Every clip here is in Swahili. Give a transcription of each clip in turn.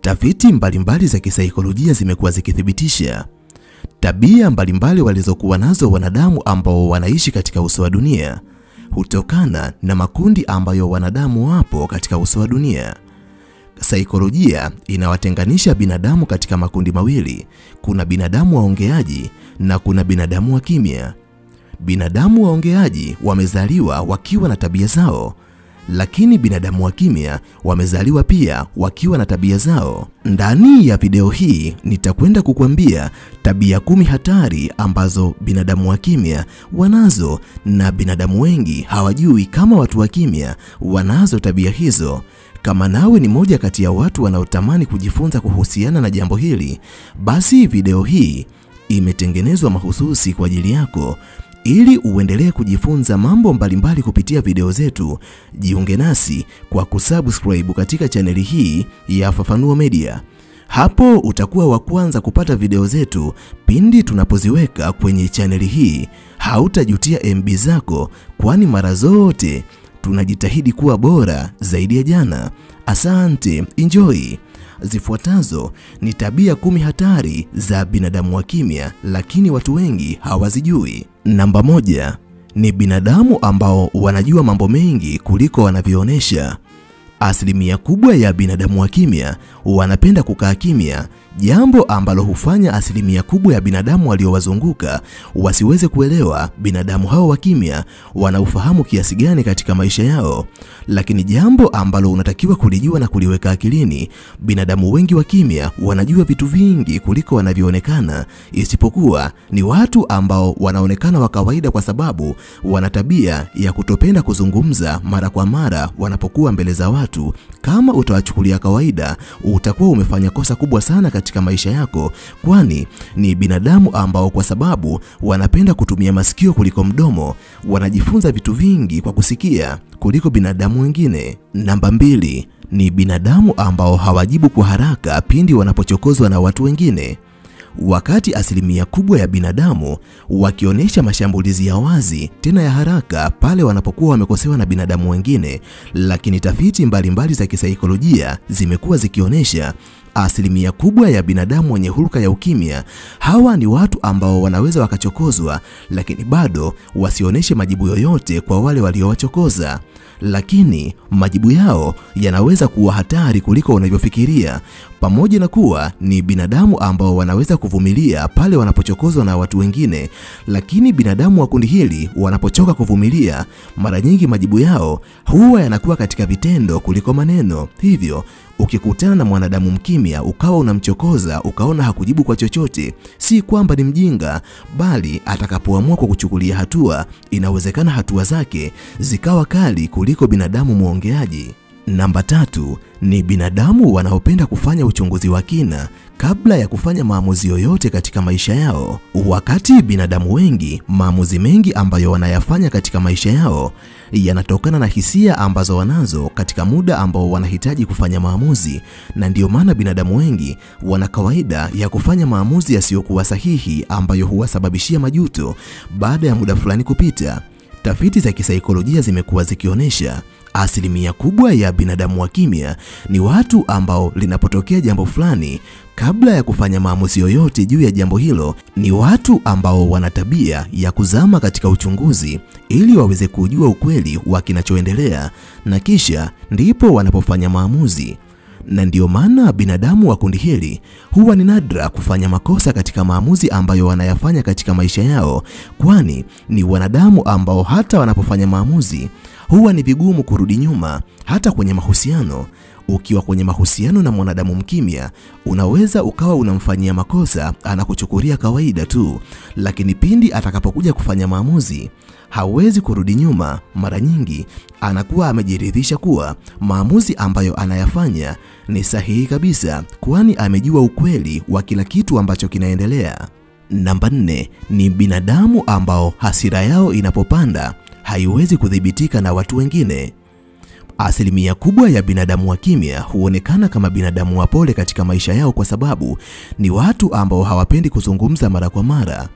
Tafiti mbalimbali za kisaikolojia zimekuwa zikithibitisha tabia mbalimbali walizokuwa nazo wanadamu ambao wanaishi katika uso wa dunia hutokana na makundi ambayo wanadamu wapo katika uso wa dunia. Saikolojia inawatenganisha binadamu katika makundi mawili. Kuna binadamu waongeaji na kuna binadamu wa kimya. Binadamu waongeaji wamezaliwa wakiwa na tabia zao, lakini binadamu wa kimya wamezaliwa pia wakiwa na tabia zao. Ndani ya video hii nitakwenda kukuambia tabia 10 hatari ambazo binadamu wa kimya wanazo na binadamu wengi hawajui kama watu wa kimya wanazo tabia hizo. Kama nawe ni moja kati ya watu wanaotamani kujifunza kuhusiana na jambo hili, basi video hii imetengenezwa mahususi kwa ajili yako. Ili uendelee kujifunza mambo mbalimbali kupitia video zetu, jiunge nasi kwa kusubscribe katika chaneli hii ya Fafanuo Media. Hapo utakuwa wa kwanza kupata video zetu pindi tunapoziweka kwenye chaneli hii. Hautajutia MB zako, kwani mara zote tunajitahidi kuwa bora zaidi ya jana. Asante, enjoy. Zifuatazo ni tabia 10 hatari za binadamu wa kimya, lakini watu wengi hawazijui. Namba 1 ni binadamu ambao wanajua mambo mengi kuliko wanavyoonyesha. Asilimia kubwa ya binadamu wa kimya wanapenda kukaa kimya, jambo ambalo hufanya asilimia kubwa ya binadamu waliowazunguka wasiweze kuelewa binadamu hao wa kimya wanaufahamu kiasi gani katika maisha yao. Lakini jambo ambalo unatakiwa kulijua na kuliweka akilini, binadamu wengi wa kimya wanajua vitu vingi kuliko wanavyoonekana, isipokuwa ni watu ambao wanaonekana wa kawaida kwa sababu wana tabia ya kutopenda kuzungumza mara kwa mara wanapokuwa mbele za watu. Kama utawachukulia kawaida, utakuwa umefanya kosa kubwa sana katika maisha yako, kwani ni binadamu ambao kwa sababu wanapenda kutumia masikio kuliko mdomo, wanajifunza vitu vingi kwa kusikia kuliko binadamu wengine. Namba 2 ni binadamu ambao hawajibu kwa haraka pindi wanapochokozwa na watu wengine. Wakati asilimia kubwa ya binadamu wakionyesha mashambulizi ya wazi tena ya haraka pale wanapokuwa wamekosewa na binadamu wengine, lakini tafiti mbalimbali za kisaikolojia zimekuwa zikionyesha asilimia kubwa ya binadamu wenye hulka ya ukimya, hawa ni watu ambao wanaweza wakachokozwa lakini bado wasionyeshe majibu yoyote kwa wale waliowachokoza. Lakini majibu yao yanaweza kuwa hatari kuliko unavyofikiria. Pamoja na kuwa ni binadamu ambao wanaweza kuvumilia pale wanapochokozwa na watu wengine, lakini binadamu wa kundi hili wanapochoka kuvumilia, mara nyingi majibu yao huwa yanakuwa katika vitendo kuliko maneno. Hivyo ukikutana na mwanadamu mkimya ukawa unamchokoza ukaona hakujibu kwa chochote, si kwamba ni mjinga, bali atakapoamua kukuchukulia hatua, inawezekana hatua zake zikawa kali kuliko binadamu muongeaji. Namba 3 ni binadamu wanaopenda kufanya uchunguzi wa kina kabla ya kufanya maamuzi yoyote katika maisha yao. Wakati binadamu wengi, maamuzi mengi ambayo wanayafanya katika maisha yao yanatokana na hisia ambazo wanazo katika muda ambao wanahitaji kufanya maamuzi, na ndio maana binadamu wengi wana kawaida ya kufanya maamuzi yasiyokuwa sahihi ambayo huwasababishia majuto baada ya muda fulani kupita. Tafiti za kisaikolojia zimekuwa zikionyesha asilimia kubwa ya binadamu wa kimya ni watu ambao linapotokea jambo fulani, kabla ya kufanya maamuzi yoyote juu ya jambo hilo, ni watu ambao wana tabia ya kuzama katika uchunguzi ili waweze kujua ukweli wa kinachoendelea, na kisha ndipo wanapofanya maamuzi. Na ndio maana binadamu wa kundi hili huwa ni nadra kufanya makosa katika maamuzi ambayo wanayafanya katika maisha yao, kwani ni wanadamu ambao hata wanapofanya maamuzi huwa ni vigumu kurudi nyuma. Hata kwenye mahusiano, ukiwa kwenye mahusiano na mwanadamu mkimya, unaweza ukawa unamfanyia makosa, anakuchukulia kawaida tu, lakini pindi atakapokuja kufanya maamuzi hawezi kurudi nyuma. Mara nyingi anakuwa amejiridhisha kuwa maamuzi ambayo anayafanya ni sahihi kabisa, kwani amejua ukweli wa kila kitu ambacho kinaendelea. Namba 4 ni binadamu ambao hasira yao inapopanda haiwezi kudhibitika na watu wengine. Asilimia kubwa ya binadamu wa kimya huonekana kama binadamu wapole katika maisha yao kwa sababu ni watu ambao hawapendi kuzungumza mara kwa mara.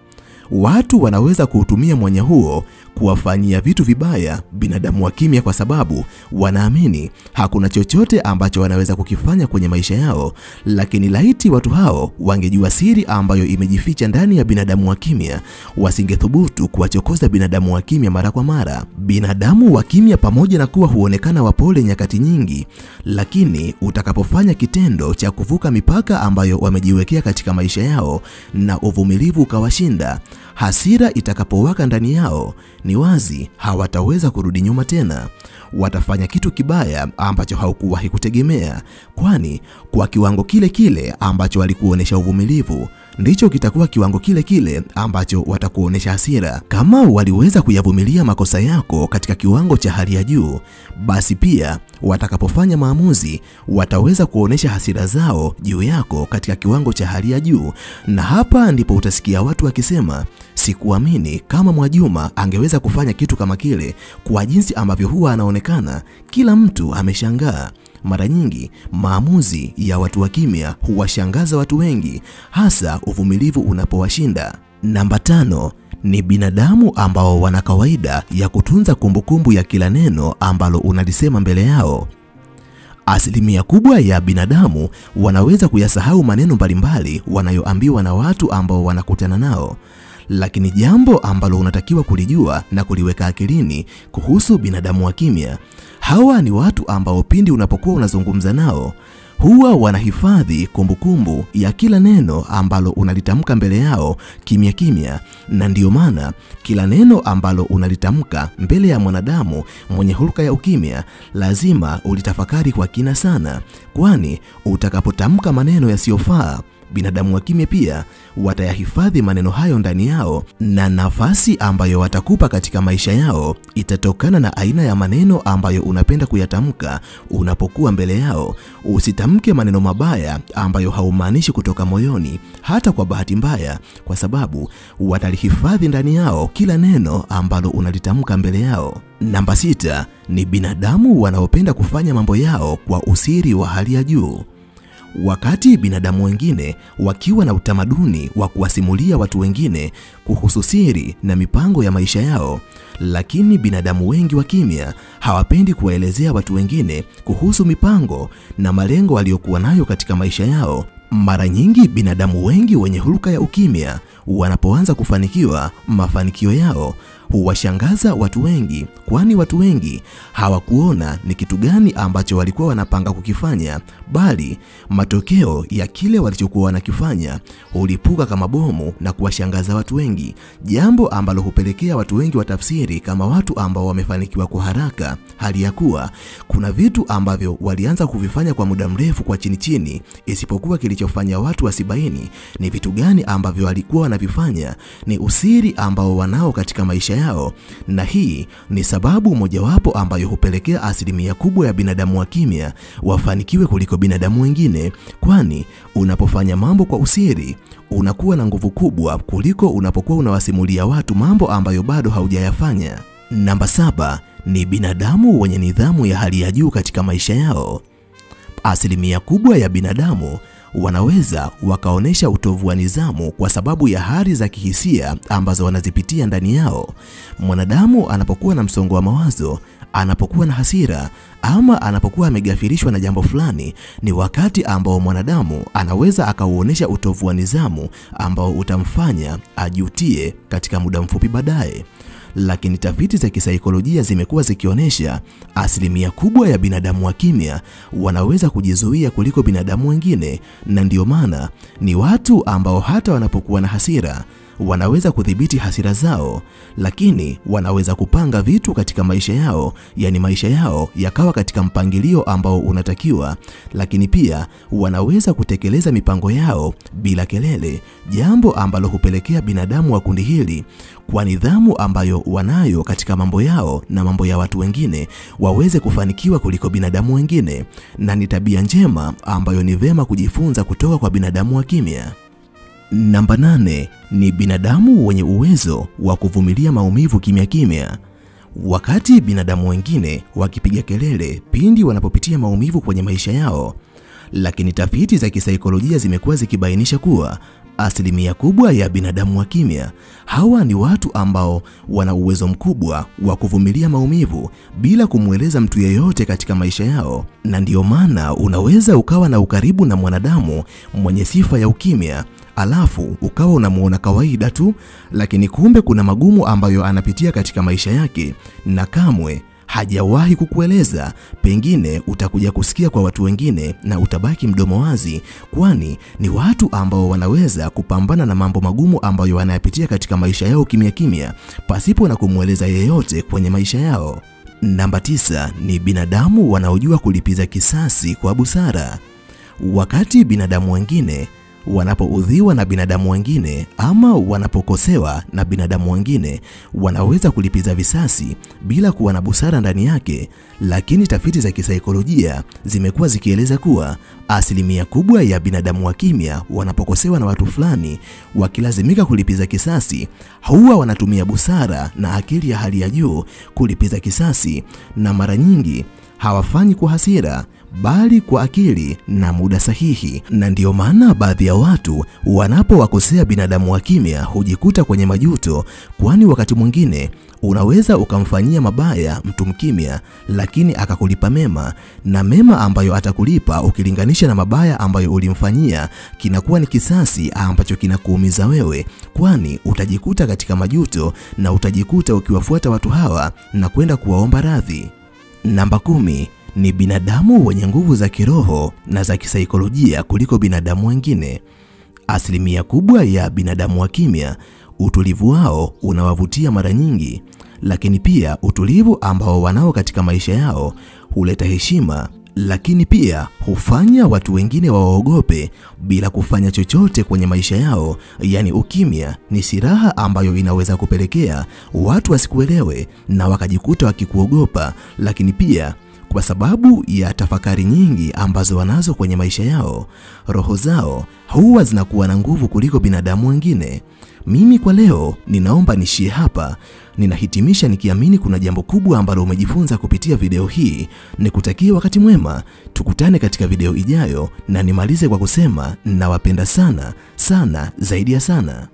Watu wanaweza kuutumia mwanya huo kuwafanyia vitu vibaya binadamu wa kimya, kwa sababu wanaamini hakuna chochote ambacho wanaweza kukifanya kwenye maisha yao. Lakini laiti watu hao wangejua siri ambayo imejificha ndani ya binadamu wa kimya, wasingethubutu kuwachokoza binadamu wa kimya mara kwa mara. Binadamu wa kimya pamoja na kuwa huonekana wapole nyakati nyingi, lakini utakapofanya kitendo cha kuvuka mipaka ambayo wamejiwekea katika maisha yao na uvumilivu ukawashinda, hasira itakapowaka ndani yao, ni wazi hawataweza kurudi nyuma tena. Watafanya kitu kibaya ambacho haukuwahi kutegemea, kwani kwa kiwango kile kile ambacho walikuonesha uvumilivu, ndicho kitakuwa kiwango kile kile ambacho watakuonesha hasira. Kama waliweza kuyavumilia makosa yako katika kiwango cha hali ya juu, basi pia watakapofanya maamuzi wataweza kuonesha hasira zao juu yako katika kiwango cha hali ya juu. Na hapa ndipo utasikia watu wakisema, sikuamini kama Mwajuma angeweza kufanya kitu kama kile. Kwa jinsi ambavyo huwa anaonekana, kila mtu ameshangaa. Mara nyingi maamuzi ya watu wa kimya huwashangaza watu wengi, hasa uvumilivu unapowashinda. Namba 5 ni binadamu ambao wana kawaida ya kutunza kumbukumbu ya kila neno ambalo unalisema mbele yao. Asilimia kubwa ya binadamu wanaweza kuyasahau maneno mbalimbali wanayoambiwa na watu ambao wanakutana nao. Lakini jambo ambalo unatakiwa kulijua na kuliweka akilini kuhusu binadamu wa kimya, hawa ni watu ambao pindi unapokuwa unazungumza nao, huwa wanahifadhi kumbukumbu ya kila neno ambalo unalitamka mbele yao kimya kimya. Na ndiyo maana kila neno ambalo unalitamka mbele ya mwanadamu mwenye hulka ya ukimya lazima ulitafakari kwa kina sana, kwani utakapotamka maneno yasiyofaa, binadamu wa kimya pia watayahifadhi maneno hayo ndani yao, na nafasi ambayo watakupa katika maisha yao itatokana na aina ya maneno ambayo unapenda kuyatamka unapokuwa mbele yao. Usitamke maneno mabaya ambayo haumaanishi kutoka moyoni, hata kwa bahati mbaya, kwa sababu watalihifadhi ndani yao kila neno ambalo unalitamka mbele yao. Namba 6 ni binadamu wanaopenda kufanya mambo yao kwa usiri wa hali ya juu. Wakati binadamu wengine wakiwa na utamaduni wa kuwasimulia watu wengine kuhusu siri na mipango ya maisha yao, lakini binadamu wengi wa kimya hawapendi kuwaelezea watu wengine kuhusu mipango na malengo waliokuwa nayo katika maisha yao. Mara nyingi binadamu wengi wenye hulka ya ukimya wanapoanza kufanikiwa, mafanikio yao huwashangaza watu wengi, kwani watu wengi hawakuona ni kitu gani ambacho walikuwa wanapanga kukifanya, bali matokeo ya kile walichokuwa wanakifanya hulipuka kama bomu na kuwashangaza watu wengi, jambo ambalo hupelekea watu wengi watafsiri kama watu ambao wamefanikiwa kwa haraka, hali ya kuwa kuna vitu ambavyo walianza kuvifanya kwa muda mrefu kwa chini chini, isipokuwa kilichofanya watu wasibaini ni vitu gani ambavyo walikuwa wanavifanya ni usiri ambao wanao katika maisha yao. Na hii ni sababu mojawapo ambayo hupelekea asilimia kubwa ya binadamu wa kimya wafanikiwe kuliko binadamu wengine, kwani unapofanya mambo kwa usiri unakuwa na nguvu kubwa kuliko unapokuwa unawasimulia watu mambo ambayo bado haujayafanya. Namba 7 ni binadamu wenye nidhamu ya hali ya juu katika maisha yao. Asilimia kubwa ya binadamu wanaweza wakaonesha utovu wa nidhamu kwa sababu ya hali za kihisia ambazo wanazipitia ndani yao. Mwanadamu anapokuwa na msongo wa mawazo, anapokuwa na hasira, ama anapokuwa amegafirishwa na jambo fulani, ni wakati ambao mwanadamu anaweza akauonesha utovu wa nidhamu ambao utamfanya ajutie katika muda mfupi baadaye. Lakini tafiti za kisaikolojia zimekuwa zikionyesha asilimia kubwa ya binadamu wa kimya wanaweza kujizuia kuliko binadamu wengine, na ndio maana ni watu ambao hata wanapokuwa na hasira wanaweza kudhibiti hasira zao, lakini wanaweza kupanga vitu katika maisha yao, yani maisha yao yakawa katika mpangilio ambao unatakiwa, lakini pia wanaweza kutekeleza mipango yao bila kelele, jambo ambalo hupelekea binadamu wa kundi hili kwa nidhamu ambayo wanayo katika mambo yao na mambo ya watu wengine waweze kufanikiwa kuliko binadamu wengine, na ni tabia njema ambayo ni vema kujifunza kutoka kwa binadamu wa kimya. Namba 8 ni binadamu wenye uwezo wa kuvumilia maumivu kimya kimya. Wakati binadamu wengine wakipiga kelele pindi wanapopitia maumivu kwenye maisha yao, Lakini tafiti za kisaikolojia zimekuwa zikibainisha kuwa asilimia kubwa ya binadamu wa kimya hawa ni watu ambao wana uwezo mkubwa wa kuvumilia maumivu bila kumweleza mtu yeyote katika maisha yao. Na ndiyo maana unaweza ukawa na ukaribu na mwanadamu mwenye sifa ya ukimya, alafu ukawa unamuona kawaida tu, lakini kumbe kuna magumu ambayo anapitia katika maisha yake na kamwe hajawahi kukueleza. Pengine utakuja kusikia kwa watu wengine na utabaki mdomo wazi, kwani ni watu ambao wanaweza kupambana na mambo magumu ambayo wanayapitia katika maisha yao kimya kimya pasipo na kumweleza yeyote kwenye maisha yao. Namba 9 ni binadamu wanaojua kulipiza kisasi kwa busara. Wakati binadamu wengine wanapoudhiwa na binadamu wengine ama wanapokosewa na binadamu wengine, wanaweza kulipiza visasi bila kuwa na busara ndani yake. Lakini tafiti za kisaikolojia zimekuwa zikieleza kuwa asilimia kubwa ya binadamu wa kimya wanapokosewa na watu fulani, wakilazimika kulipiza kisasi, huwa wanatumia busara na akili ya hali ya juu kulipiza kisasi, na mara nyingi hawafanyi kwa hasira bali kwa akili na muda sahihi. Na ndiyo maana baadhi ya watu wanapowakosea binadamu wa kimya hujikuta kwenye majuto, kwani wakati mwingine unaweza ukamfanyia mabaya mtu mkimya lakini akakulipa mema, na mema ambayo atakulipa ukilinganisha na mabaya ambayo ulimfanyia kinakuwa ni kisasi ambacho kinakuumiza wewe, kwani utajikuta katika majuto na utajikuta ukiwafuata watu hawa na kwenda kuwaomba radhi. Namba 10 ni binadamu wenye nguvu za kiroho na za kisaikolojia kuliko binadamu wengine. Asilimia kubwa ya binadamu wa kimya, utulivu wao unawavutia mara nyingi, lakini pia utulivu ambao wanao katika maisha yao huleta heshima, lakini pia hufanya watu wengine waogope bila kufanya chochote kwenye maisha yao. Yani ukimya ni silaha ambayo inaweza kupelekea watu wasikuelewe na wakajikuta wakikuogopa, lakini pia kwa sababu ya tafakari nyingi ambazo wanazo kwenye maisha yao, roho zao huwa zinakuwa na nguvu kuliko binadamu wengine. Mimi kwa leo ninaomba nishie hapa. Ninahitimisha nikiamini kuna jambo kubwa ambalo umejifunza kupitia video hii. Nikutakie wakati mwema, tukutane katika video ijayo, na nimalize kwa kusema nawapenda sana sana zaidi ya sana.